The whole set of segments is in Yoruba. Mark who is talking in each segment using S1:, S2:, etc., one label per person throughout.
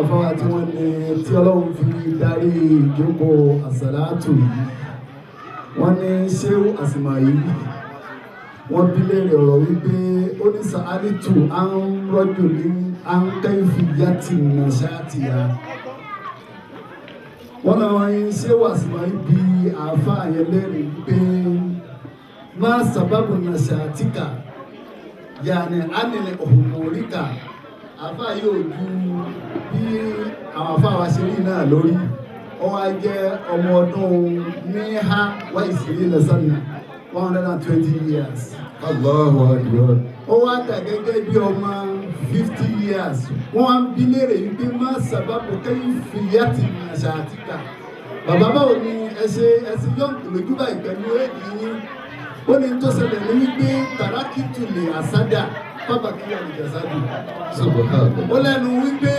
S1: àfáà tí wọ́n ní tí ọlọ́run fi darí ìjókòó àsàlátù yìí wọ́n ní Ṣéhù Àsìmàyí wọ́n bí léèrè ọ̀rọ̀ wípé ó ní sàálìtù à ń rọ́jò ní à ń kẹ́fì yàtì nàṣàtìyà wọ́n náà ní Ṣéhù Àsìmàyí bí àfáà yẹn léèrè wípé má sábàbù nàṣàtìkà yàní ánìlẹ̀ òhùnmọ̀ríkà àfáà yóò ju bí àwọn àfáà wa ṣe rí náà lórí ó wá jẹ́ ọmọ ọdún níhá wá ìsìrí lẹ́sànà 120 years.
S2: Allahu Akbar.
S1: Ó wá dà gẹ́gẹ́ bí ọmọ 50 years. Wọ́n wá ń bí léèrè wípé má sábàbù kẹ́yìn fìyàtì nàṣàtìkà. Bàbá báwo ni ẹsẹ̀ yọ̀ lójú báyìí pẹ̀lú èdè yín? Ó ní tó ṣẹlẹ̀ ní wípé tàràkìtù lè àsádà bàbá kí wọ́n lè ṣáájú. Ó lẹ́nu wípé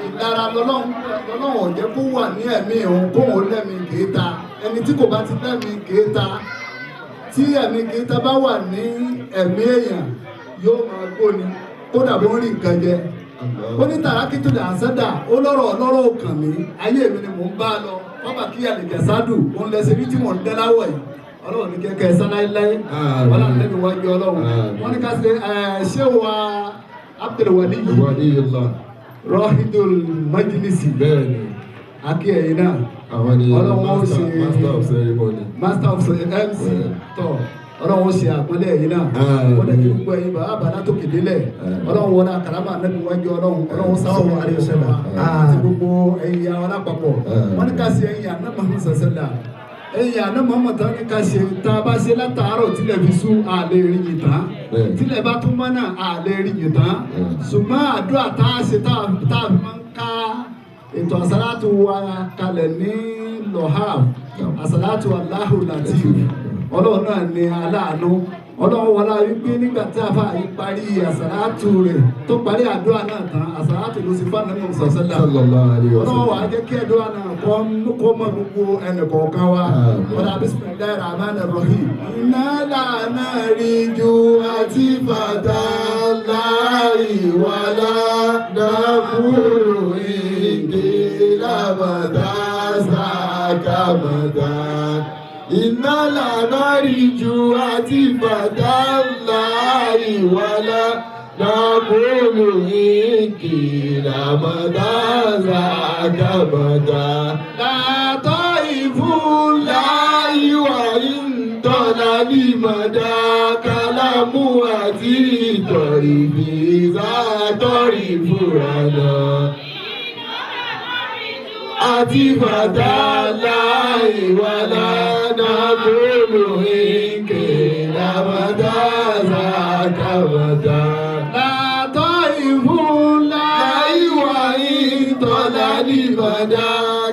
S1: ìlara lọ́lọ́run ọ̀jẹ́ kó wà ní ẹ̀mí òun kóhun lẹ́mí kéta. Ẹni tí kò bá ti lẹ́mí kéta, tí ẹ̀mí kéta bá wà ní ẹ̀mí èèyàn yóò máa gbóni kódà bó ń rí nǹkan jẹ. Ó ní tàràkìtù lè àsádà ó lọ́rọ̀ òkàn mi ayé mi ni mò ń bá lọ bàbá kí wọ́n lè ṣáájú òun lẹ́sẹ̀ bí tí mò ń dẹ́ láwọ̀ yìí. Ọlọ́run ní kẹ́kẹ́ sáláíláí wọ́n láti lẹ́bi wájú ọlọ́run wọ́n ní ká ṣe ṣé wa Abdulwali Rohidul Majlisi
S2: Bẹ́ẹ̀ni.
S1: akí ẹ̀yìn náà
S2: Àwọn ni
S1: ọlọ́run ó ṣe
S2: master of ceremony.
S1: master of MC tọ̀ ọlọ́run ó ṣe àpọ́nlé ẹ̀yìn náà wọ́n lè kí gbogbo ẹ̀yìn bàbá bàbá tó kéde lẹ̀ ọlọ́run wọlé àkàràmà lẹ́bi wájú ọlọ́run sáwọ́ àríyànṣẹ́lá àti gbogbo ẹ̀yìn àwọn alápapọ̀ wọ́n ní ká ṣe ẹ̀yìn àná Muhammad sàṣẹ́lá ẹ̀yìn àná Muhammad tán ní ká ṣe tá a bá ṣe látàárọ̀ tílẹ̀ fi sú àlè rí yìí tán tílẹ̀ bá tún mọ́ náà àlè rí yìí tán ṣùgbọ́n àdúrà tá a ṣe tá a fi máa ń ká ètò àsálàtù wa kalẹ̀ ní lohab àsálàtù Allahu Latif ọlọ́run náà ní aláàánú ọlọ́run wọlá wípé nígbà tí a fà yí parí àsálàtù rẹ̀ tó parí àdúrà náà tán àsálàtù ló sì fà nínú sọ̀sẹ́lá ọlọ́run wà á jẹ́ kí àdúrà náà kọ́ mọ́ gbogbo ẹnì kọ̀ọ̀kan wa wọlá bismillahir rahmanir rahim. iná lànà rí ju àti bàtà láì wàlá dàkúrò ìdè làbàtà sàkàbàtà. Iná lànà rí ju àti bàtà láì wàlá dàkúrò ìdè làbàtà sàkàbàtà. Látọ̀ ìfún láì wà ìtọ́lá ní mọ̀dá kálámù àti ìtọ̀rì bí sátọ̀rì fúra lọ. Àti bàtà láì wà lánàá kúrò ìkè làbàtà sàkàbàtà. Látọ̀ ìfún láì wà ìtọ́lá ní mọ̀dá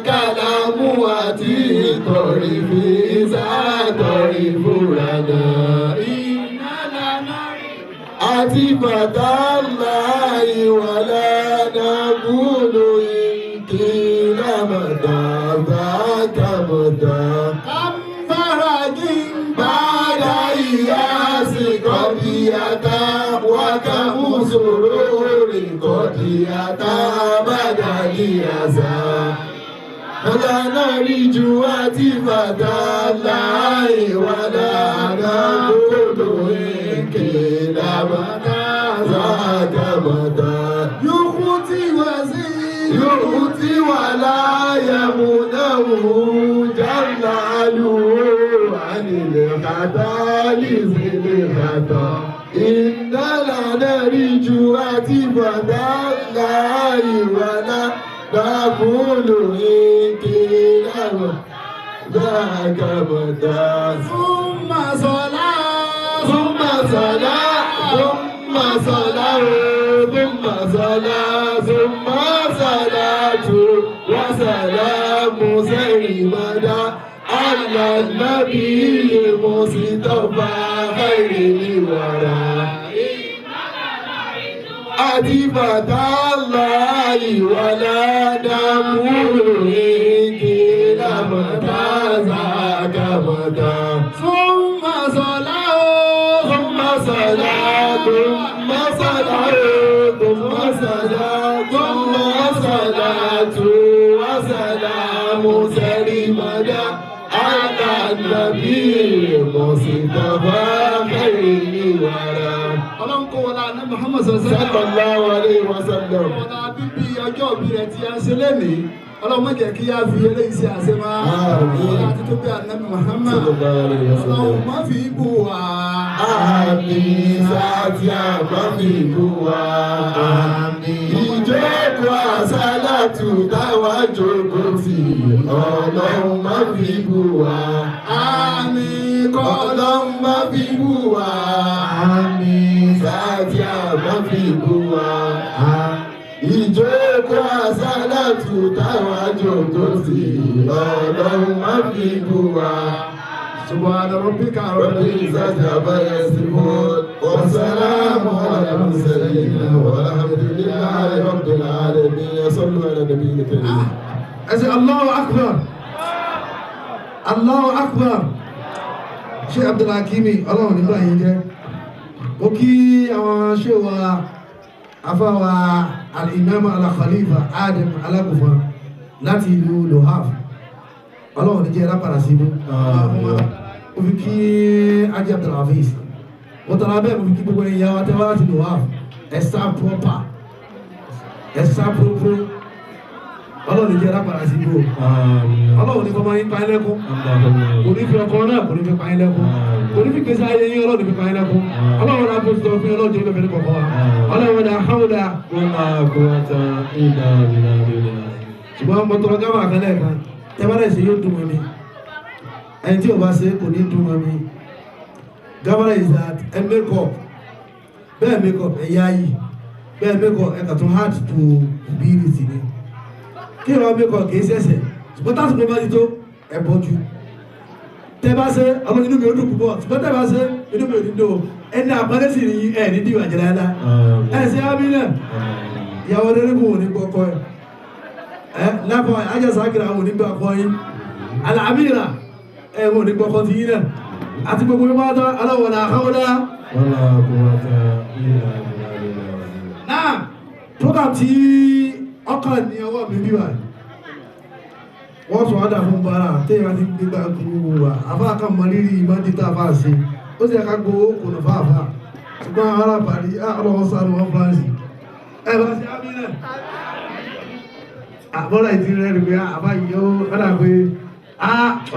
S1: kálámù àti ìtọ̀rì bí sátọ̀rì fúra lọ. Àti bàtà láì wà lánàá kúrò ìkè làbàtà sàkàbàtà. Kàmbàràjì bàdà ìyá sí kọ́díyàtà wákàmú sòrò rìn kọ́díyàtà bàdà ìyàsà. Ọ̀lànà rí ju àti bàtà láì wà lánàá kúrò ìkè làbàtà sàkàbàtà. Yòókùtì wà láyé múnáwó jàlálù ànilẹ̀ kàtà lìsílẹ̀ kàtà. Iná lànà rí ju àti bàtà láì wà lánàá kúrò ìkè làbàtà sàkàbàtà. Súnmà sọ̀lá súnmà sọ̀lá súnmà sọ̀lá súnmà sọ̀lá súnmà salatu wa salamu sayyidina ala nabiyyi mustafa khairil wara. Àti bàtà láì wà lánàá kúrò ìkè làbàtà sàkàbàtà. Súnmà sọ̀lá súnmà sọ̀lá súnmà sọ̀lá súnmà sọ̀lá súnmà sọ̀lá.
S2: صلاة وسلام سرمدا على النبي مصطفى خير الورى.
S1: ọlọ́run kó wọlé àná Muhammad
S2: sallallahu alaihi wasallam.
S1: ọ̀nà bíbí ọjọ́ òbí rẹ̀ tí a ń ṣe lẹ́nìí ọlọ́run má jẹ́ kí a fi eléyìí ṣe àṣẹ máa ọ̀nà àti tó bí ànábì Muhammad ọlọ́run má fi bù wá.
S2: Àmín sáàtì àgbà fi bù wá. Ìjókòó àsálàtù táwa jókòó tì ọlọ́run má fi bù wá.
S1: Àmín
S2: Kọ́ ọlọ́run má fi bù wá. Sáàtì àgbà fi bù wá. Ìjókòó àsálàtù táwa jókòó tì ọlọ́run má fi bù wá.
S1: سبحان ربك
S2: رب العزة عما يصفون والسلام على المرسلين والحمد لله رب العالمين. صلوا على النبي الكريم.
S1: ẹsẹ̀ Allahu Akbar Allahu Akbar. ṣé Abdulhakimi ọlọ́run nígbà yìí jẹ́ ó kí àwọn ṣé wa afáwa al-Imam al-Khalifa Adam Alágùnfà láti ìlú Lohaf ọlọ́run ní jẹ́ lápàdà sí ibú ó fi kí Ajé Abdulhafiz wọ́n tọ́lá bẹ́ẹ̀ mo fi kí gbogbo ẹ̀yà wa tẹ́wọ́ láti Lohaf ẹ̀sà proper ẹ̀sà proper ọlọ́run ní jẹ́ lápàdà sí ibú ọlọ́run ní fọmọ yín pààyàn lẹ́kún kò ní fi ọkọ náà kò ní fi pààyàn lẹ́kún kò ní fi gbèsè ayé yín ọlọ́run ní fi pààyàn lẹ́kún ọlọ́run náà bóṣù tó fi ọlọ́run jẹ́ ìbẹ̀fẹ̀ ní kọ̀ọ̀kan wa ọlọ́run náà hàwùdà
S2: wọ́n máa kó wáta ìlà ìlà ìlà.
S1: ṣùgbọ́n mo tọrọ gáwà kan lẹ́ẹ̀kan tẹ́bálẹ̀ ṣe yóò dùn mọ́ mi ẹni tí o bá ṣe kò ní dùn mọ́ mi gáwà is that ẹ make up bẹ́ẹ̀ make up ẹ yá yìí bẹ́ẹ̀ make up ẹ kà tún hard to be it ni kí ìrọ̀ make up kì í ṣẹ̀ṣẹ̀ ṣùgbọ́n tásìkò bá ti tó ẹ bọ́jú tẹ́ bá ṣe ọmọ inú mi ò dùn púpọ̀ ṣùgbọ́n tẹ́ bá ṣe inú mi ò ní dùn ẹni àpẹẹrẹ sì ní ẹ ní dìwà jẹ dáadáa ẹ ṣe ábí náà ìyàwó lẹ́rìkùn ò ní gbọ́kọ́ ẹ lápá ajásàkìrà ò ní gbọ́kọ́ yín alàmìrà ẹ ò ní gbọ́kọ́ ti yín náà àti gbogbo mímọ́ tó aláwọ̀lá àkáwọ́lá
S2: wọ́n máa kó wáta ìlà ìlà ìlà.
S1: náà program tí ọkàn ní ọwọ́ mi bí wà wọ́n sọ ádà fún bára tẹ́yà ti gbígbà gbogbo wa àfáà kan mọ rírì ìmọ̀dítà fáà sí ó sì ẹ̀ka gbowó kò nù fáàfáà ṣùgbọ́n ara pàdé ọlọ́wọ́ sáré wọn fúránsì ẹ bá ṣe ábí náà àbọ́lá ìdílé rẹ̀ pé àbá yìí ó ọ̀dà pé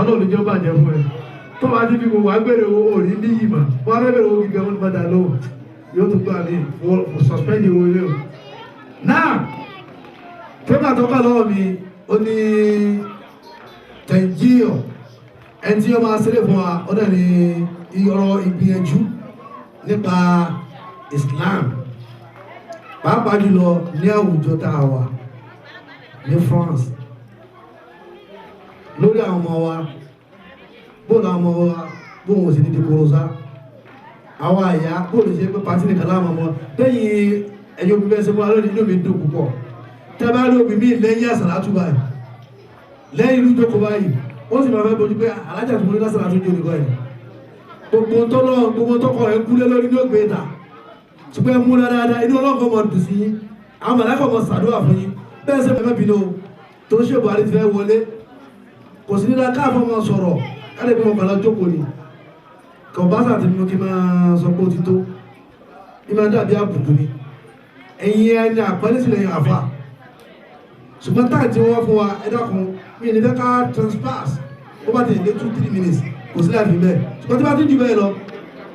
S1: ọlọ́run jọ bàjẹ́ fún ẹ tó bá ti fi gbogbo agbèrè owó òní ní yìí mà wọ́n á bẹ̀rẹ̀ owó gíga wọn padà lóhùn yóò tún gbà ní suspend owó ilé o náà pépà tó kà lọ́wọ́ mi ó ní tẹ̀jíọ̀ ẹni tí ó máa ṣeré fún wa ó dẹ̀ ní ọ̀rọ̀ ìgbìyànjú nípa Islam pàápàá jùlọ ní àwùjọ tá a wà ní France lórí àwọn ọmọ wa bóòlù àwọn ọmọ wa bóòlù wọn sì ní dìkòròsá àwọn àyà bóòlù ṣe pé pàtí nìkan láwọn ọmọ lẹ́yìn ẹ̀yọ́ bí bẹ́ẹ̀ ṣe mú alóòdì inú mi dùn púpọ̀ tẹ́bá rí obì mí lẹ́yìn àsàlátù báyìí lẹ́yìn ìlú jókòó báyìí ó sì máa fẹ́ bójú pé alájà tó múlé lásàlátù jò nìkan ẹ̀ gbogbo tọ́kọ̀ ẹ̀ kúlé lórí ní ògbé ìta ṣùgbọ́n ẹ mú dáadáa inú ọlọ́kọ̀ mọ̀ dùn sí yín àwọn mọ̀lẹ́kọ̀ mọ̀ sàdúrà fún yín bẹ́ẹ̀ sẹ́ mẹ́fẹ́ bínú tó ṣe Buhari ti fẹ́ wọlé kò sí nílá káàfọ́ mọ̀ sọ̀rọ̀ káàdé pé mo kàn lọ jókòó ni kò bá sàtì mímú kí máa sọ pé ó ti tó ní máa dàbí àbùkù ni ẹ̀yin ẹni àpẹẹrẹ sílẹ̀ yẹn àfà ṣùgbọ́n táà tí wọ́n fún wa ẹ̀dá kan mi ní fẹ́ ká transpass ó bá tẹ̀lé 2-3 minutes kò sí láàfin bẹ́ẹ̀ ṣùgbọ́n tí wọ́n ti jù bẹ́ẹ̀ lọ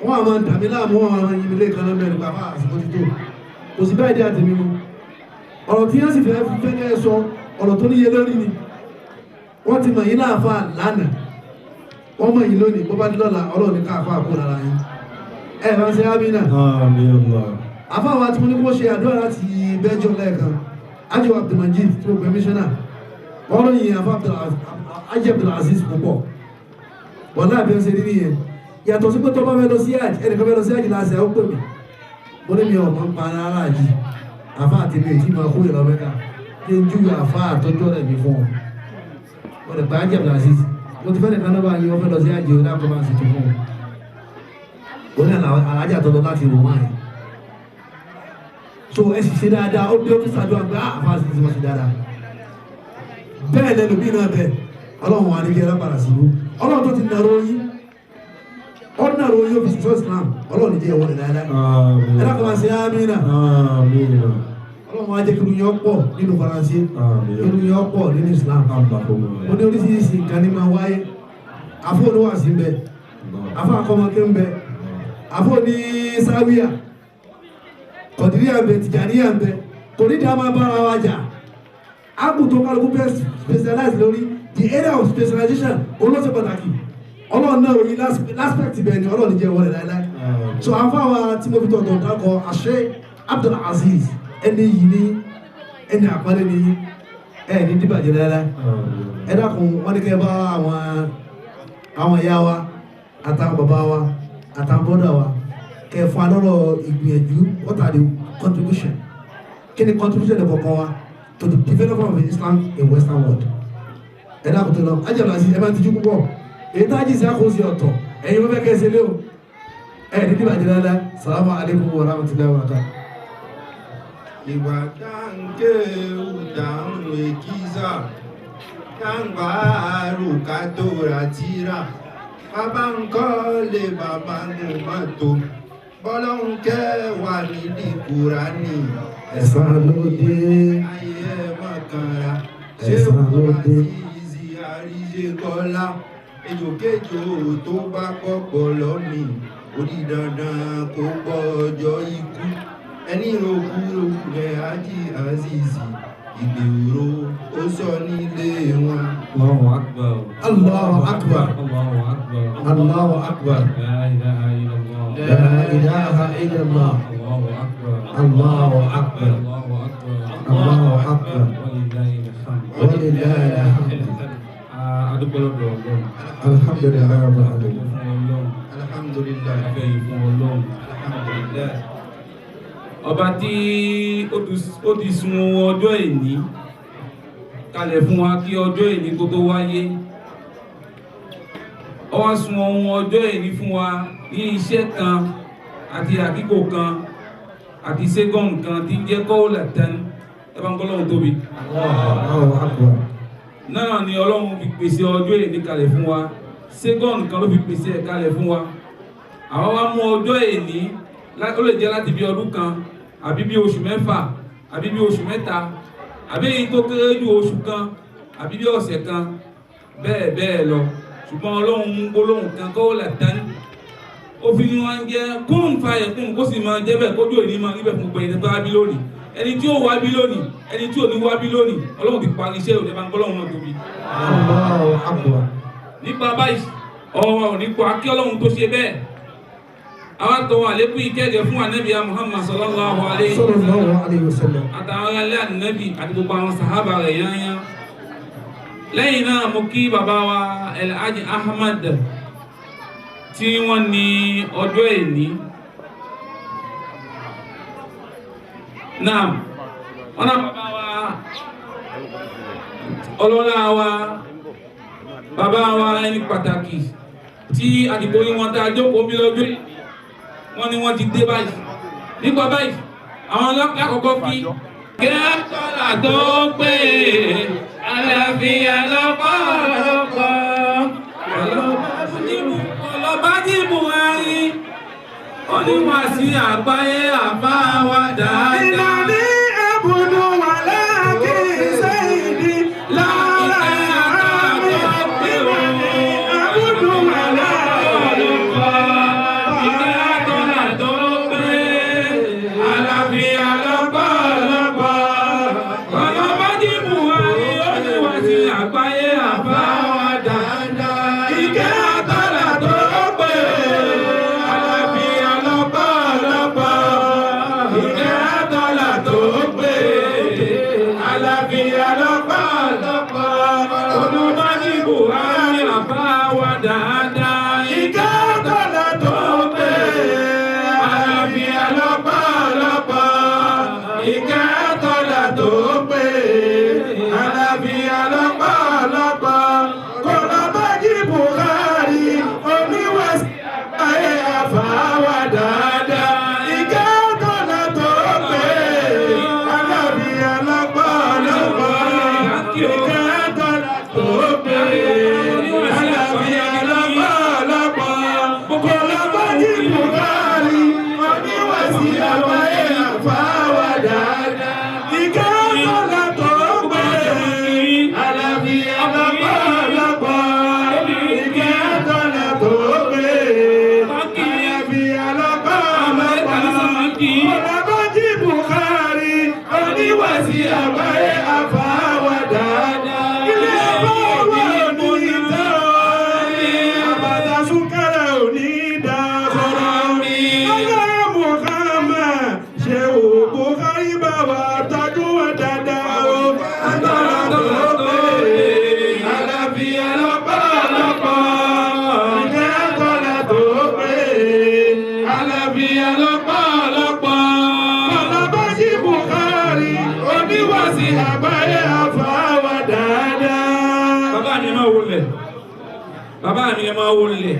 S1: wọ́n àmọ́ dàmí láàmú wọn àwọn yìí lè kan lọ́mọ ẹ̀rùpá fà àsìkò ti tó kò sí báyìí dé àtẹ̀mí mu ọ̀rọ̀ tí yẹn sì fẹ́ kẹ́ ẹ sọ ọ̀rọ̀ tó níye lórí ni wọ́n ti mọ̀ yín láàfà lánàá wọ́n mọ̀ yín lónìí bó bá dé lọ́la ọlọ́ọ̀ni káàfà kó lára yín ẹ̀ bá ń ṣe ábí náà àfáwà tí mo ní kó ṣe àdúrà láti bẹ́jọ́ lẹ́ẹ̀kan Ajé Abdulmajid tí mo pè míṣọ́nà wọ́n lóyìn Ajé Abdulaziz púpọ̀ wọ́n náà bí ó ṣe rí nìyẹn yàtọ̀ sí pé tó bá fẹ́ lọ sí àjì ẹnìkan fẹ́ lọ sí àjì láti ẹ̀ ó pè mí mo ní mi ò máa ń pa ara àjì àfá àti mi tí máa kó ìlọ mẹ́ta kí n júwe àfá àtọ́jọ́ rẹ̀ mi fún ọ wọ́n lè pa Ajé Abdulaziz mo ti fẹ́ nìkan náà bá yín wọ́n fẹ́ lọ sí àjì ó dákọ̀ máa sì tó fún ọ ó ní àlájà tó lọ láti rò wáyé so ẹ sì ṣe dáadáa ó bí ó tún ṣàdúrà pé àfá sì ti wọ́n ṣe dáadáa bẹ́ẹ̀ lẹ́nu bí náà bẹ́ẹ̀ ọlọ́run wà ní kí ẹlẹ́ padà síbú ọlọ́run tó ti nàró yín ọ̀nàró yín òfìsì tó Islam ọlọ́run jẹ́ ìwọ̀n ìdáyà ẹ̀dá kan máa ṣe amínà ọlọ́run wá jẹ́ kí irun yẹn pọ̀ nínú Faransé irun yẹn pọ̀ nínú Islam ó ní oríṣiríṣi nǹkan ní máa wáyé àfọ̀ oníwàásí ń bẹ àfọ̀ akọ́mọké ń bẹ àfọ̀ ní sáwíà kọ̀dìríà ń bẹ tìjàníyà ń bẹ kò ní dáa máa bára wa jà ágùntàn kálukú bẹ́ẹ̀ specialize lórí the area of specialization olóṣè pàtàkì ọlọ́run náà orí l'aspect bẹ́ẹ̀ ni ọlọ́run jẹ́ wọlé láíláí so àfáwà tí mo fi tọ̀tọ̀ dákọ̀ àṣẹ Abdul Aziz ẹni yìí ní ẹni àpẹẹrẹ ní ẹni dìbàjẹ́ láíláí ẹ dákun wọ́n ní kẹ́ bá àwọn ìyá wa àtàwọn bàbá wa àtàwọn bọ́dà wa kẹ́ fún alọ́rọ̀ ìgbìyànjú what are the contribution kí ni contribution ẹ̀ kọ̀ọ̀kan wa to the development of Islam in Western world ẹ̀dá kò tó lọ ajẹ́bà sí ẹ̀bá tijú púpọ̀ èyí tá jí sí àkóso ọ̀tọ̀ ẹ̀yin wọ́n fẹ́ kẹ́sẹ̀ lé o ẹ̀ ní dìbà jẹ́ dáadáa salamu alaikum wa rahmatullahi wa barakatuh.
S3: ìwà dáńgé ìdáhùn èkìzà dáńgbà àrùkà tó ra tíra bàbá ń kọ́ lé bàbá nù mọ́tò bọ́lọ́hún kẹwàá nídìí Kùránì
S1: ẹ̀san ló dé
S3: ayé ẹ̀ mọ̀kànlá
S1: ẹ̀san ló dé.
S3: àríṣe kọ́lá ejòkéjò tó bá pọ̀pọ̀ lọ́mì orí dandan kó gbọ́ ọjọ́ ikú ẹni rògbòrò rẹ̀ Hájì Azeez Ìgbòho ó sọ nílé wọn.
S4: Allahu akbar.
S1: Allahu akbar.
S4: Allahu akbar.
S1: Allahu akbar.
S4: La ilaha illallah.
S1: La ilaha illallah.
S4: Allahu akbar.
S1: Allahu akbar.
S4: Allahu akbar.
S1: Allahu akbar.
S4: Walillahil hamd.
S1: Walillahil hamd.
S4: Adúpẹ́ lọ́dọ̀ Ọlọ́run.
S1: Alhamdulillahi rabbil alamin.
S4: Fún Ọlọ́run.
S3: Alhamdulillah.
S4: Afẹ́ yìí fún Ọlọ́run.
S3: Alhamdulillah.
S4: Ọba tí ó ti sun ọjọ́ ìní kalẹ̀ fún wa kí ọjọ́ ìní kó tó wáyé. Ó wá sun ohun ọjọ́ ìní fún wa ní iṣẹ́ kan àti àkíkò kan àti ségọ́n kan tí ń jẹ́ kọ́ọ̀lá tán ẹbá ń kọ́lọ́run tóbi.
S1: Allahu akbar.
S4: Náà ni Ọlọ́run fi pèsè ọjọ́ ìní kalẹ̀ fún wa, ségọ́n kan ló fi pèsè ẹ̀ kalẹ̀ fún wa. Àwọn wá mú ọjọ́ ìní ó lè jẹ́ láti bí ọdún kan àbí bí oṣù mẹ́fà àbí bí oṣù mẹ́ta àbí èyí tó kéré jù oṣù kan àbí bí ọ̀sẹ̀ kan bẹ́ẹ̀ bẹ́ẹ̀ lọ ṣùgbọ́n Ọlọ́run mú gbólóhùn kan kọ́ọ̀lá tán ó fi ní wọn jẹ́ kún fàyẹ̀ kún kó sì máa jẹ́ bẹ́ẹ̀ kójú òní máa níbẹ̀ fún gbẹ̀yìn tó wá bí lónìí ẹni tí ó wá bí lónìí ẹni tí ò ní wá bí lónìí Ọlọ́run ti parí iṣẹ́ òní máa ń gbọ́lọ́run náà tóbi.
S1: Allahu akbar.
S4: Nípa báyìí ọ̀rọ̀ nípa kí Ọlọ́run tó ṣe bẹ́ẹ̀ àwọn àtọwọ́ àlékún ìkẹ́gẹ́ fún ànábìyà Muhammad sallallahu alayhi wa sallam àtàwọn alẹ́ ànábì àti gbogbo àwọn sàhábà rẹ̀ yányán. Lẹ́yìn náà mo kí bàbá wa Alhaji Ahmad tí wọ́n ní ọjọ́ èní. Náà wọ́n náà bàbá wa ọlọ́lá wa bàbá wa ẹni pàtàkì tí àdìgbò yí wọn tá a jókòó bí lọ́jọ́ èní wọ́n ní wọ́n ti dé báyìí. Nípa báyìí àwọn lákọ̀ọ́kọ́ kí kẹ́kọ̀ọ́lá tó pé àlàáfíà lọ́pọ̀lọpọ̀ ọlọ́bá ní Buhari ó ní wà sí àgbáyé àbáwá dáadáa.
S1: Ìlànà ẹ̀bùnú wà láàkí sẹ́yìdì láàrẹ̀ àmì ìwọ̀nì ẹ̀bùnú wà láàkọ̀ọ́lọpọ̀ ìkẹ́kọ̀ọ́lá tó pé àlàáfíà lọ́pọ̀lọpọ̀ ọlọ́bá ní Buhari ó ní wà sí àgbáyé àbáwá dáadáa. Ìkẹ́kọ̀ọ́lá tó pé àlàáfíà lọ́pọ̀lọpọ̀ ìkẹ́kọ̀ọ́lá tó pé àlàáfíà lọ́pọ̀lọpọ̀ olùbá ní Buhari àbáwá dáadáa. Ìkẹ́kọ̀ọ́lá tó pé àlàáfíà lọ́pọ̀lọpọ̀ ìkẹ́kọ̀ọ́lá tó pé àlàáfíà lọ́pọ̀lọpọ̀ olùbá ní Buhari oníwàsí ayé àbáwá dáadáa. Ìkẹ́kọ̀ọ́lá tó pé àlàáfíà lọ́pọ̀lọpọ̀ ìkẹ́kọ̀ọ́lá
S4: lẹ̀ bàbá mi ẹ máa wó lẹ̀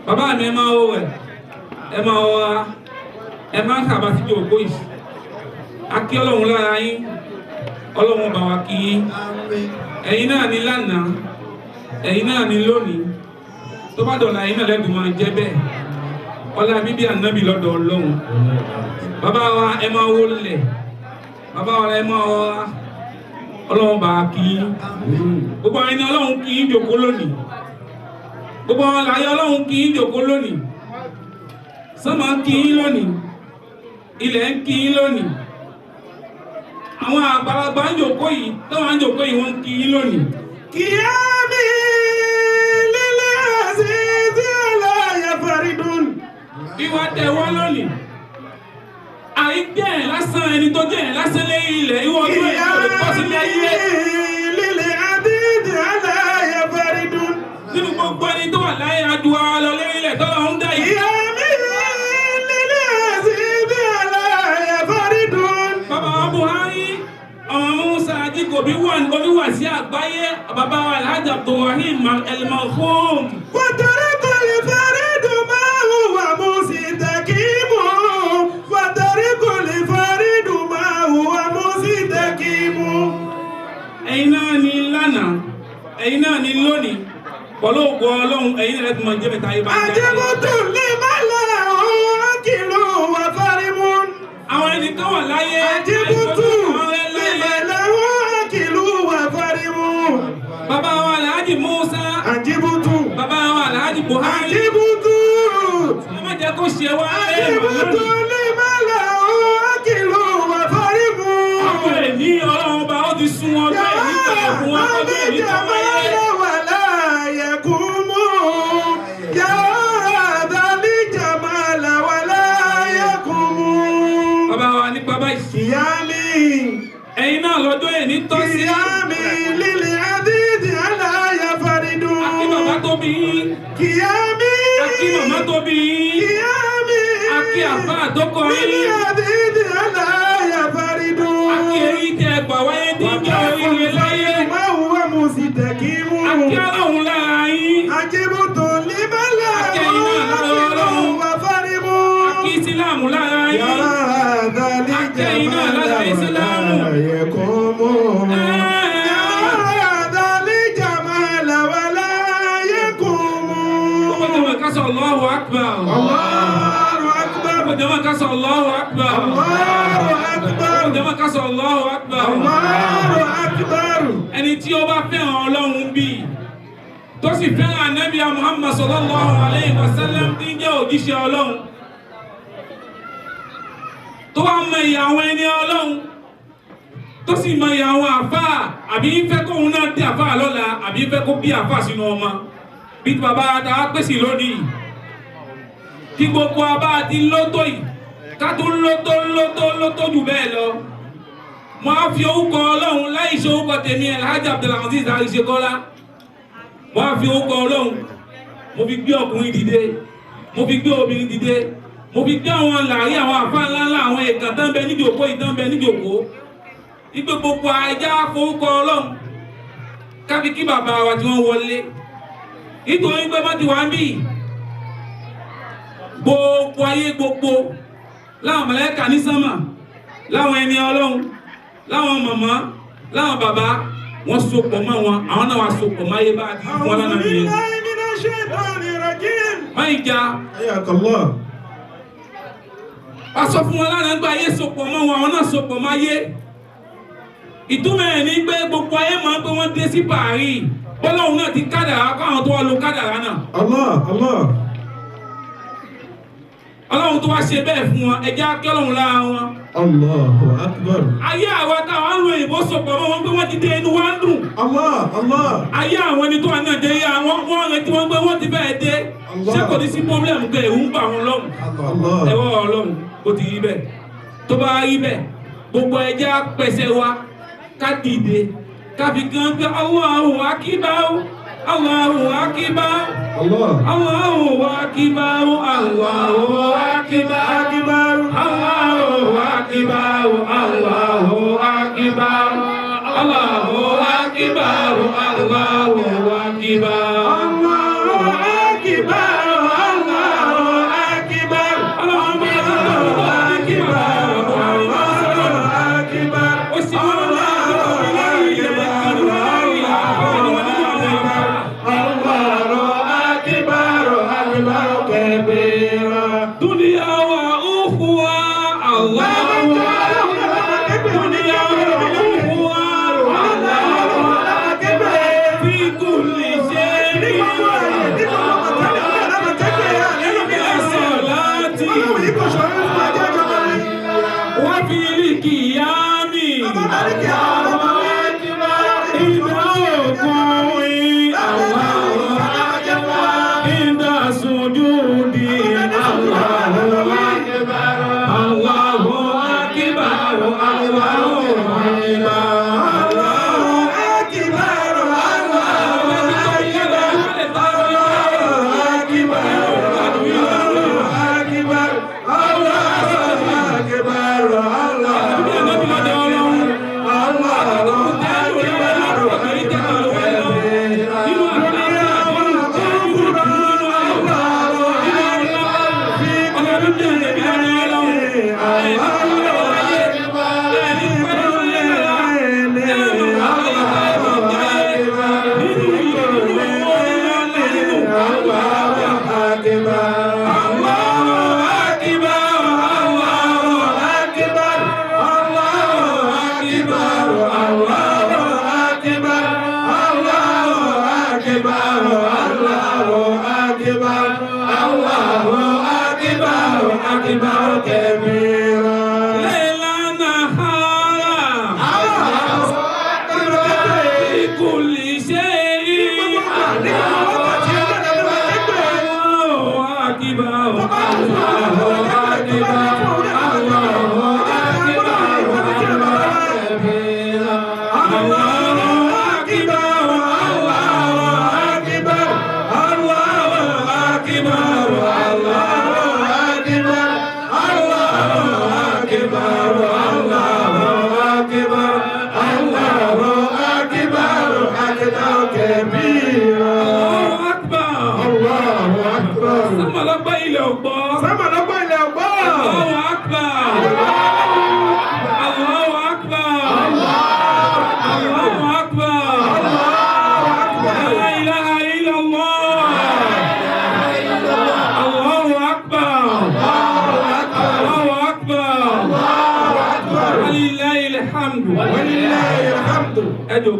S4: bàbá mi ẹ máa wó rẹ̀ ẹ máa wọ́ra ẹ máa sábà sí òkú yìí akí ọlọ́run lára yín ọlọ́run bá wa kí yín ẹ̀yin náà ní lánàá ẹ̀yin náà ní lónìí tó bá dọ̀la ẹ̀yin náà lẹ́dùn máa jẹ́ bẹ́ẹ̀ ọlá bíbí ànábì lọ́dọ̀ ọlọ́run bàbá wa ẹ máa wó lẹ̀ bàbá wa ẹ máa wọ́ra ọlọ́run bá kí yín gbogbo ẹni ọlọ́run kí yín jòkó lónìí gbogbo àwọn àlàyé ọlọ́run kí yín jòkó lónìí sánmà kí yín lónìí ilẹ̀ ń kí yín lónìí àwọn àgbàlagbà ń jòkó yìí tọ́wọ́n ń jòkó yìí wọ́n ń kí yín lónìí.
S5: Kiyami lílé àzízí aláyà faridun.
S4: Ìwà tẹ̀wọ́ lónìí. Àìjẹ́ ẹ̀ lásán ẹni tó jẹ́ ẹ̀ lásán lẹ́yìn ilẹ̀ ìwọ ọdún ẹ̀ kò lè pọ̀ sí láyé.
S5: Lílé àzízí aláyà faridun.
S4: Nínú gbogbo ẹni tó wà láyé adùn lọ lẹ́yìn ilẹ̀ tọ́lọ́ ń dá yìí.
S5: Kiyami lílé àzízí aláyà faridun.
S4: Bàbá wa Buhari, ọmọ Musa Ajíkòbí wà sí àgbáyé bàbá wa Alhaji Abdulrahim El-Marhum.
S5: Fatariko lè faridu máa hùwà musitakimu. Fatariko lè faridu máa hùwà musitakimu.
S4: Ẹ̀yin náà ni lánàá, ẹ̀yin náà ni lónìí, pọ̀lú ògo Ọlọ́run ẹ̀yin náà lẹ́tùmọ̀ jẹ́ mẹ́ta yìí bá ń jẹ́.
S5: Àjẹmọ́tò lè má lọ òun kìlọ̀ wà farimu.
S4: Àwọn ẹni kan wà láyé,
S5: Àjẹmọ́tò lè má lọ òun kìlọ̀ wà farimu.
S4: bàbá wa Alhaji Musa,
S5: Àjẹmọ́tò.
S4: bàbá wa Alhaji Buhari,
S5: Àjẹmọ́tò.
S4: ẹ má jẹ́ kó ṣe wá
S5: Àjẹmọ́tò lè má lọ òun kìlọ̀ wà farimu.
S4: ọjọ́ ẹ̀ní Ọlọ́run bá ó ti sún ọjọ́ ẹ̀ní kalẹ̀ fún wa ọjọ́ ẹ̀ní tó wáyé. Bàbá wa nípa báyìí.
S5: Kiyami
S4: Ẹ̀yin náà lọ́jọ́ ẹ̀ní tọ́ sí.
S5: Kiyami lílì àdídì aláyà faridun.
S4: Akí bàbá tó bí yín.
S5: Kiyami
S4: Akí màmá tó bí yín.
S5: Kiyami
S4: Akí àfá àtọ́kọ
S5: lílì
S4: yín.
S5: àdídì aláyà faridun.
S4: Akí èyí tẹ gbà wáyé tí ń jẹ́ oríire láyé.
S5: Máa wúwa mo sì tẹ̀kímù.
S4: Akí Ọlọ́run lára yín.
S5: Àjẹmọ́tò líbálà
S4: Akí ẹ̀yin náà lára Ọlọ́run.
S5: wà farimu.
S4: Akí Ìsìlámù lára yín.
S5: Yàrá àdàlí
S4: Akẹ́yìn náà lára Ìsìlámù.
S5: yẹ̀kọ́mọ́. Yàrá àdàlí jàmàlà wà láyẹ̀kọ́mọ́.
S4: Ọmọdé ká sọ Allahu Akbar.
S5: Allahu akbar.
S4: Ọmọdé ká sọ Allahu Akbar.
S5: Allahu akbar.
S4: Ọmọdé ká sọ Allahu Akbar.
S5: Allahu akbar.
S4: Ẹni tí ó bá fẹ́ràn Ọlọ́run bí tó sì fẹ́ràn Ànábì Muhammad sallallahu alayhi wa sallam tí ń jẹ́ òjíṣẹ́ Ọlọ́run tó wá mọ ìyà àwọn ẹni Ọlọ́run tó sì mọ ìyà àwọn àfáà àbí fẹ́ kóhun náà dé àfáà lọ́la àbí fẹ́ kó bí àfáà sínú ọmọ bí bàbá àtàwà pèsè lónìí kí gbogbo abá ti lótó yìí ká tó lótó jù bẹ́ẹ̀ lọ mo á fi orúkọ Ọlọ́run láì ṣe orúkọ tèmi Alhaji Abdulaziz Àríṣekọ́lá mo á fi orúkọ Ọlọ́run mo fi gbé ọkùnrin dìde mo fi gbé obìnrin dìde mo fi gbé àwọn làárí àwọn àfá ńláńlá àwọn èèkàn tán bẹ níjòkó ìtàn bẹ níjòkó ipé gbogbo ajá forúkọ Ọlọ́run káfí kí bàbá wa tí wọ́n wọlé nítorí pé bá ti wá ń bí gbogbo ayé gbogbo láwọn màláíkà ní sánmà láwọn ẹni Ọlọ́run láwọn màmá láwọn bàbá wọ́n sopọ̀ mọ́ wọn àwọn náà wá sopọ̀ máyé bá ti fún wọn lánàá nìyẹn máa ìjà a sọ fún wọn lánàá gba ayé sopọ̀ mọ́ wọn àwọn náà sopọ̀ máyé ìtumọ̀ ẹ̀ ní pé gbogbo ayé máa ń pé wọ́n dé sí Paris bọ́lọ́hun náà ti kádàrá káwọn tó wá lo kádàrá náà Ọlọ́run tó wá ṣe bẹ́ẹ̀ fún wọn ẹjẹ́ akẹ́ Ọlọ́run lára wọn
S2: Allahu akbar.
S4: ayé àwọn táwọn ń lo ìbò sopọ̀ mọ́ wọn pé wọ́n ti dé inú wa ń dùn ayé àwọn ẹni tó wà náà dé yá wọ́n rẹ̀ tí wọ́n gbé wọ́n ti bẹ́ẹ̀ dé ṣé kò ní sí pọ́blẹ́mù pé èwú ń bà wọn lọ́rùn ẹwọ́ Ọlọ́run ó ti rí bẹ́ẹ̀ tó bá rí bẹ́ẹ̀ gbogbo ẹjẹ́ pẹ̀sẹ̀ wa ká dìde ká fi gan pé Allahu akbar Allahu akbar Allahu akbar Allahu akbar Allahu akbar Allahu akbar Allahu akbar Allahu akbar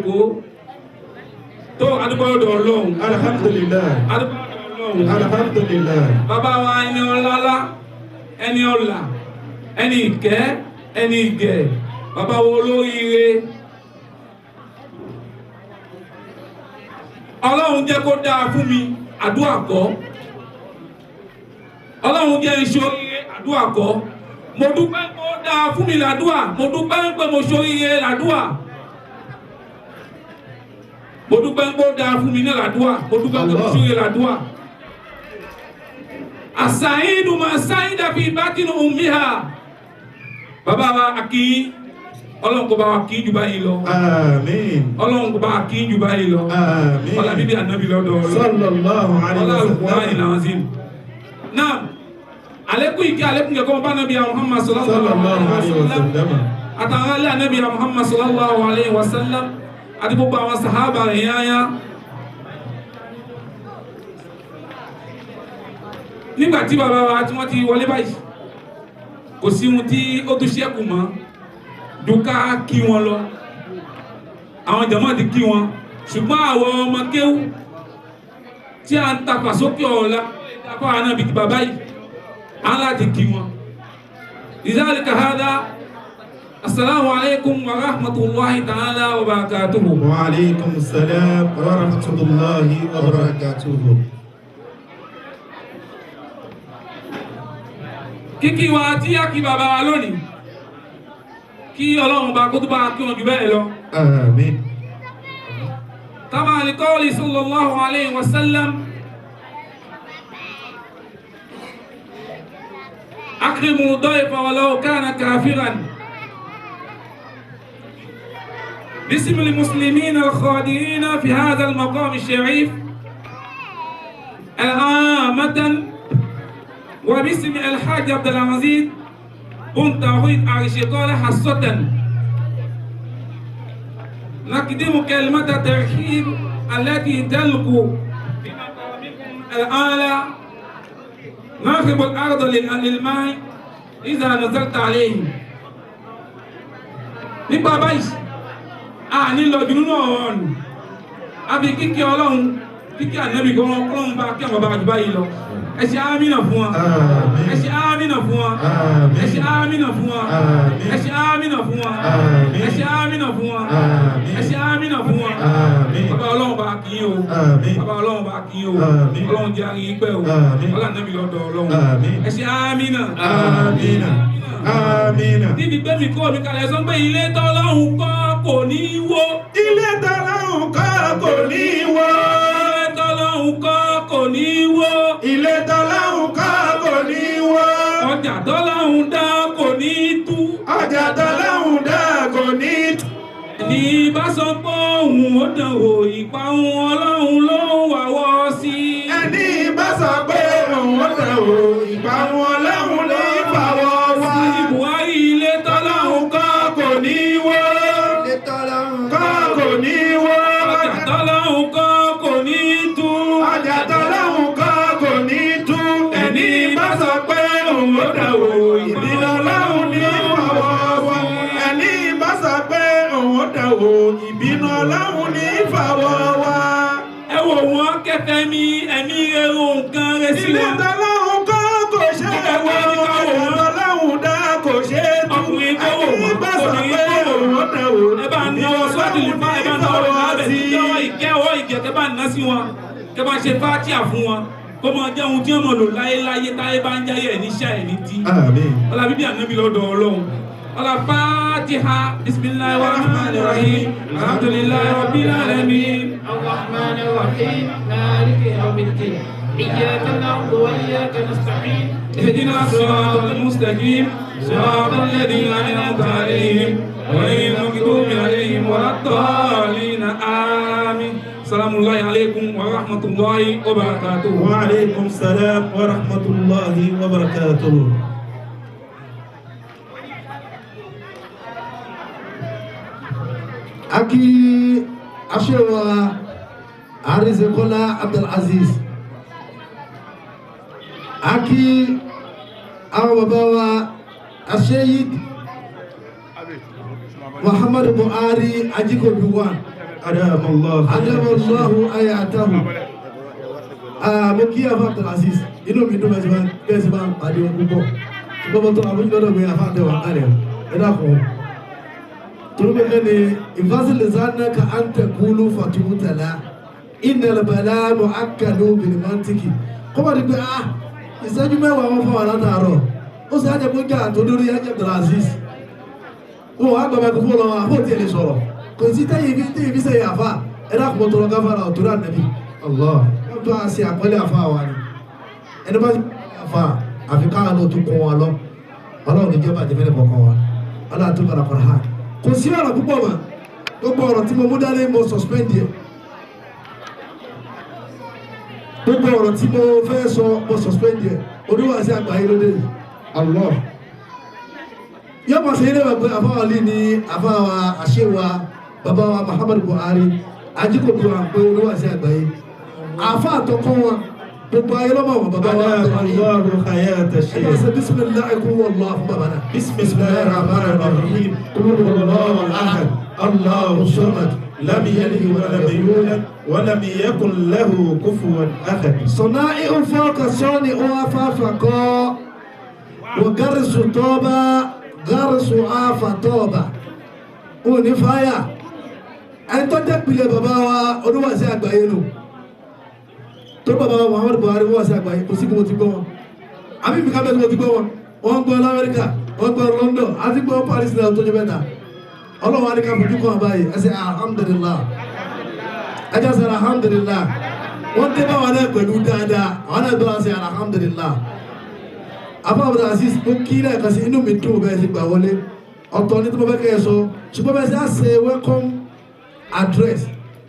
S4: Èkó tó adúgbò ọ̀dọ̀ Ọlọ́run
S2: alhamdulillah
S4: adúgbò ọ̀dọ̀ Ọlọ́run
S2: alhamdulillah
S4: bàbá wa ẹni ọlọ́lá ẹni ọlà ẹni ìkẹ́ ẹni ìgẹ̀ bàbá wo olóríire Ọlọ́run jẹ́ kó dáa fún mi àdúrà kọ́ Ọlọ́run jẹ́ ìṣoríire àdúrà kọ́ mo dúpẹ́ pé ó dáa fún mi làdúrà mo dúpẹ́ pé mo ṣoríire làdúrà mo dúpẹ́ pé ó dáa fún mi ní làdúrà mo dúpẹ́ pé mo ṣoríire làdúrà àṣàyìndù máa ṣàyìndà fi bátínú ummiha bàbá wa akí Ọlọ́run kó bá wa kí jù báyìí lọ
S2: àmín
S4: Ọlọ́run kó bá wa kí jù báyìí lọ
S2: àmín
S4: ọlá bíbí ànábì lọ́dọ̀
S2: sallallahu alaihi wasallam
S4: náà alẹ́kùn ìkẹ́ alẹ́kùn kẹ́kọ́ bá nàbí Muhammad sallallahu alaihi wasallam àtàwọn alẹ́ ànábì Muhammad sallallahu alaihi wasallam àti gbogbo àwọn sàhábà rẹ̀ yáyá nígbàtí bàbá wa tí wọ́n ti wọlé báyìí kò sí ohun tí ó tún ṣẹ́kù mọ́ dùká kí wọn lọ àwọn jàmáà ti kí wọn ṣùgbọ́n àwọn ọmọ kéwú tí a ń tapà sókè ọ̀la ìdápá ànábì ti bàbá yìí aláti kí wọn lizalika hada assalamu alaikum wa rahmatullahi ta'ala wa barakatuhu
S2: wa alaikum assalam wa rahmatullahi wa barakatuhu
S4: kíkí wa tí a kí bàbá wa lónìí kí Ọlọ́run bá kó tó bá kí wọn jù bẹ́ẹ̀ lọ
S2: àmín
S4: kama li qawli sallallahu alaihi wasallam أكرموا ضيف ولو كان كافرا باسم المسلمين الخادرين في هذا المقام الشريف عامة وباسم الحاج عبد العزيز بن توحيد الشقالة خاصة نقدم كلمة الترحيب التي تلقوا بمقامكم الأعلى ناخب الأرض للماء إذا نزلت عليه nípa báyìí a nílò jùlọ náà ọ̀nà àbí kíkí Ọlọ́run kíkí ànábì gan Ọlọ́run bá kí àwọn bá jù báyìí lọ ẹ ṣe àmínà fún wa ẹ ṣe àmínà fún wa ẹ ṣe àmínà fún wa ẹ ṣe àmínà fún wa ẹ ṣe àmínà fún wa ẹ ṣe àmínà fún wa bàbá Ọlọ́run bá kí yín o bàbá Ọlọ́run bá kí yín o Ọlọ́run jẹ́ àrí pẹ́ o Ọlọ́run ànábì lọ́dọ̀ Ọlọ́run ẹ ṣe àmínà
S2: àmínà àmínà
S4: níbi pé mi kó mi kalẹ̀ sọ pé ilé tọ́lọ́run kọ́ kò ní wó
S2: ilé tọ́lọ́run kọ́ kò ní wó
S4: ilé tọ́lọ́run kọ́ kò ní wó
S2: ilé tọ́lọ́run kọ́ kò ní wó
S4: ọjà tọ́lọ́run dá kò ní tú
S2: ọjà tọ́lọ́run dá kò ní tú
S4: ní bá sọ pé òun ó dánwò ìparun Ọlọ́run ló wà wọ́ sí
S2: ẹni bá sọ pé òun ó dánwò ìparun Ọlọ́run ló fà wọ́ wá
S4: Buhari ilé tọ́lọ́run kọ́ kò ní wó
S2: ilé tọ́lọ́run kọ́ kò ní wó
S4: ọjà tọ́lọ́run kọ́ kò ní tú
S2: ọjà tọ́lọ́run kọ́ kò ní tú ẹni bá sọ pé òun ó dánwò ìbínú Ọlọ́run ní fàwọ́ wá ẹni bá sọ pé òun ó dánwò ìbínú Ọlọ́run ní fàwọ́ wá.
S4: ẹ wò wọ́n kẹfẹ́ mi ẹ̀mí ẹ̀rọ nǹkan rẹ̀ sí
S2: ilé
S4: wọn.
S2: tọ́lọ́run kọ́ kò ṣe é wọ ọjà tọ́lọ́run dá kò ṣe é tú
S4: ọkùnrin tó wò
S2: ẹni
S4: wọ́n
S2: bá sọ
S4: obìnrin
S2: pé
S4: tó wò
S2: òun ó
S4: wọ́n.
S2: dánwò
S4: ẹ bá náwó sọ́ọ̀tì lè fa ẹ bá náwó lábẹ́ ìjọwọ́ ìkẹ́wọ́ ìjẹ́ kẹ́ bá ná sí wọn kẹ́ bá ṣe fátíà fún wọn kó máa jẹ́ ohun tí wọ́n mọ̀ lò láyéláyé táyé bá ń jáyé ẹ̀ níṣẹ́ ẹ̀ ní tí.
S2: àmín.
S4: ọlá bíbí ànábì lọ́dọ̀ Ọlọ́run ọlá fátíhà bismillahir rahmanir rahim alhamdulillahi rabbil alamin.
S6: الرحمن الرحيم مالك يوم الدين إياك نعبد وإياك نستعين
S4: اهدنا الصراط المستقيم صراط الذين أنعمت عليهم غير المغضوب عليهم ولا الضالين آمين سلام الله عليكم ورحمة الله وبركاته
S2: وعليكم السلام ورحمة الله وبركاته.
S1: Aki Ashewa Arizekola Abdulaziz Aki Awabawa Asheyid Muhammad Buhari Ajikobi 1 adamallahu ayatahu. Mo kí afa Abdulaziz inú mi dùn bẹ́ẹ̀ sì máa ń pàdé wọn púpọ̀ ṣùgbọ́n mo tọ́ àbújọ́dọ̀ mi afa àtẹwà kálẹ̀ ẹ dàpọ̀ torí pé kẹ́ni ìfásílẹ̀ sáná ka à ń tẹ̀kúlù fàtúmùtàlá ìnàlẹ̀bàlá mọ̀ àkàlù bìnnìmọ́ntìkì kọ́mọ̀ ní pé ìṣẹ́jú mẹ́wàá wọn fọwọ́ látàárọ̀ ó sì ájẹ́ pé jà tó lórí ẹjẹ́ Abdulaziz wọn wá gbàgbà kó fún ọ àbó tí ẹ lè sọ̀rọ̀ kò sí tẹ́yìn fi sẹ́yìn àfa ẹ dàpọ̀ tọrọ gáfárà òtúrà nàbí Allah wọ́n tó àṣẹ àpẹẹlẹ àfa wa ni ẹni bá ti àfa àfi káwọn náà tún kún wọn lọ ọlọ́run ní jẹ́bà jẹ́fẹ́ kọ̀ọ̀kan wa ọlọ́run tó bára kọ̀ọ̀rọ̀ ha kò sí ọ̀rọ̀ púpọ̀ mọ́ gbogbo ọ̀rọ̀ tí mo mú dání mo suspend yẹ gbogbo ọ̀rọ̀ tí mo fẹ́ sọ mo suspend yẹ oníwàásí àgbáyé lóde yìí Allah yóò mọ̀ sí ilé wa pé àfáwà lè ní àfáwà àṣẹwà bàbá wa Muhammadu Buhari ajíkòkò à ń pé oníwàásí àgbáyé àfa àtọkọ wọn gbogbo ayé lọ́mọ wọn bàbá wa
S2: Allahu hayata
S1: ẹ bá ṣe bisimilahi kú wàllá fún bàbá náà
S2: bismillahir rahmanir rahim qul huwallahu ahad Allahu samad lam yalid wa lam yulad wa lam yakun lahu kufuwan ahad.
S1: sọ̀nà ìhùfọ́kà sọ́ni ọ̀háfàfàkọ́ wọ́n gárìsù tọ́ba gárìsù àfàtọ́ba òní fáyà ẹni tó jẹ́ pilẹ̀ bàbá wa oníwàásí àgbáyé nù tó bàbá wa Muhammadu Buhari wọ́n sí àgbáyé kò sí kí wọ́n ti gbọ́ wọn àbí mi ká bẹ́ẹ̀ tí wọ́n ti gbọ́ wọn wọ́n gbọ́ lamẹ́ríkà wọ́n gbọ́ London àti gbọ́ Paris náà tó jẹ́ mẹ́ta ọlọ́wọ́ adé ká fojú kọ́ àbáyé ẹsẹ̀ alhamdulillah ẹjọ́ sẹ́ alhamdulillah wọ́n dé báwọn náà pẹ̀lú dáadáa àwọn náà bẹ́ẹ̀ sẹ́ alhamdulillah Afa Abdulaziz mo kí náà kà sí inú mi dùn bẹ́ẹ̀ ti gbà wọlé ọ̀tọ̀ ní tí mo fẹ́ kẹ́ ẹ sọ ṣùgbọ́n bẹ́ẹ̀ sẹ́ àṣẹ welcome address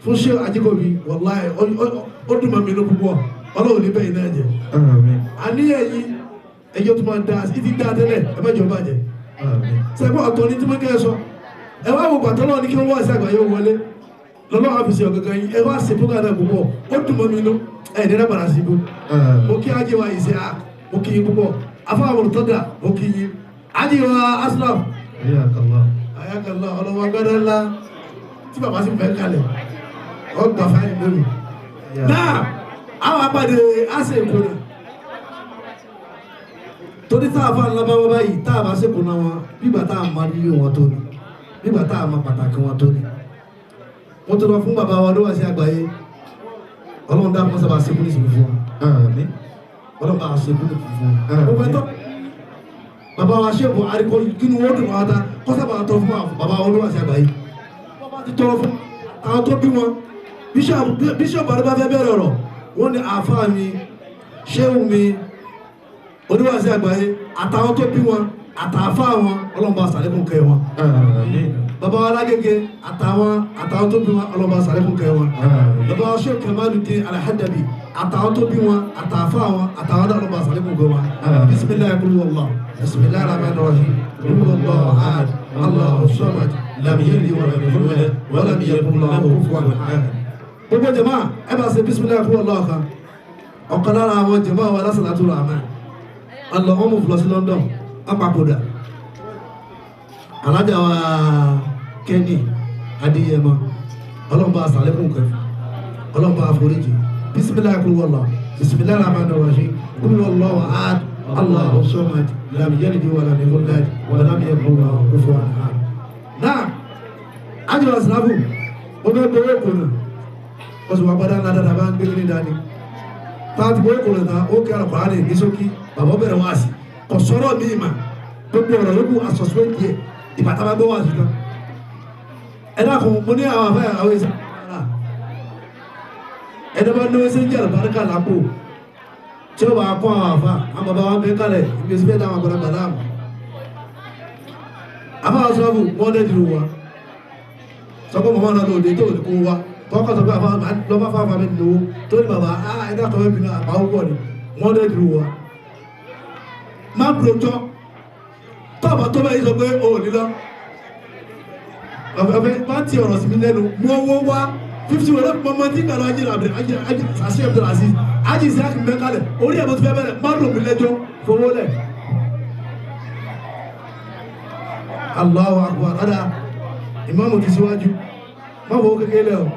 S1: fún ṣé Ajíkòbí wàláhì ó dùn mọ́ mi ló púpọ̀ ọlọ́run ní bẹ́ẹ̀ náà jẹ́ àníyàn yìí ẹjọ́ tó máa da ìdí dá tẹ́lẹ̀ ẹ má jọ bàjẹ́ sẹ́gbọ́n ọ̀tọ̀ ní tí mo kẹ́ ẹ sọ ẹ wá wo pàtó náà ní kí wọ́n wá sí àgbáyé wọlé lọ́lọ́ àfìsí ọ̀gángan yìí ẹ wá sí fún gàdá púpọ̀ ó dùn mọ́ mi ló ẹ̀ ní ẹ̀rẹ́ padà sí ibú mo kí ajé wa yìí sí a mo kí yín púpọ̀ afọ àwọn olùtọ́jà mo kí yín ajé wa aslam ayakallah ọlọ́wọ́ gbọ́dọ̀ ńlá tí bàbá sì fẹ́ kalẹ̀ ọgbà fáyìn lónìí náà àwọn apàdé àṣẹ ìkórè torí tá a fa ńlá bábá báyìí tá a bá ṣèkó náà wọn bígbà tá a máa nílé wọn tó ní bígbà tá a máa pàtàkì wọn tó ní wọn tó lọ fún bàbá wa lówà sí àgbáyé ọlọ́run dá mọ́sábà ṣekú ní ìsìnkú fún wọn ọlọ́run bá ṣekú ní ìsìnkú fún wọn gbogbo ẹ̀tọ́ bàbá wa ṣèkó àríkọ kínú wọn dùn wọn ta kọ́sábà tọ́ fún bàbá wa lówà sí àgbáyé wọ́n bá ti tọrọ fún àwọn tó bí wọn bíṣọ̀bù àdúgbò fẹ́ bẹ̀rẹ̀ ọ̀rọ̀ wọ́n ní àáfàá mi ṣéwù mi oníwàásí àgbáyé àtàwọn tó bí wọn àtàáfàá wọn ọlọ́mọba sàlékún kẹ́ wọn bàbá wa lágége àtàwọn tó bí wọn ọlọ́mọba sàlékún kẹ́ wọn bàbá wa ṣéwù Kamaluddin Al-Hadabi àtàwọn tó bí wọn àtàáfàá wọn àtàwọn ọlọ́mọba sàlékún kẹ́ wọn bisimilayi kúrú wọlọ bisimilayi rahman rahim kúrú wọlọ ahad Allahu samad lam yalid wa lam yulad wa lam yakun lahu kufuwan ahad. Gbogbo jama ẹ bá ṣe bisimilayi kúrò lọ́ọ̀kan ọ̀kan lára àwọn jama wa lásìlátù rahman alọ ọmọ fúlọsí London apapòdà alájà wa Kenny Adéyẹmọ ọlọ́mọba àsàlẹ́kùn kẹfì ọlọ́mọba àforíjì bisimilayi kúrò lọ bisimilayi rahman rahim kúrò lọ́wọ́ ahad Allahu samad lam yalid wa lam yulad wa lam yakun lahu kufuwan ahad. Náà ájọ àsìláfù ó fẹ́ gbowó kùnà ọsùn wa gbádá ńlá dáadáa bá ń gbé ní dání táàtì bó kò lè ta ó kí àrùkọ́ àlè ní sókí bàbá bẹ̀rẹ̀ wá sí kò sọ̀rọ̀ míì mà gbogbo ọ̀rọ̀ ló kù àsọ̀sọ̀ díẹ̀ ìbàtà bá gbé wá sí tán ẹ dákun mo ní àwọn afẹ́ àwọn èsì ẹni bá ní ẹsẹ̀ ń jẹ́ àlùbáríkà lápò tí ó bá kọ́ àwọn àfa àwọn bàbá wa bẹ kálẹ̀ ìgbésí fẹ́ dáwọn àgbàdà gbàdá àmọ́ àfa àṣọ́fù wọ́n dẹ́ dìrò wa sọ́kọ́ mọ̀mọ́ náà lòdì tó kó wa tọ́kọ̀ sọ pé lọ́bá fáfá mi lówó tó ní bàbá ẹ̀dá kan mẹ́bí náà àpá owó ní wọ́n lè dúró wa má gbòjọ́ tọ́ọ̀bà tó bẹ́ẹ̀ sọ pé o ò nílọ ọ̀fẹ́ bá ti ọ̀rọ̀ sí mi lẹ́nu mú owó wá 50 wọlé mọ́mọ́ tí kàlọ́ àṣẹ Abdulaziz ájì sí àkì mẹ́kálẹ̀ orí ẹ̀bọ̀ tó fẹ́ bẹ̀rẹ̀ má rò mí lẹ́jọ́ fowó lẹ̀ Allahu Akbar rádà ìmáàmù ti síwájú má wo kékeré lẹ o.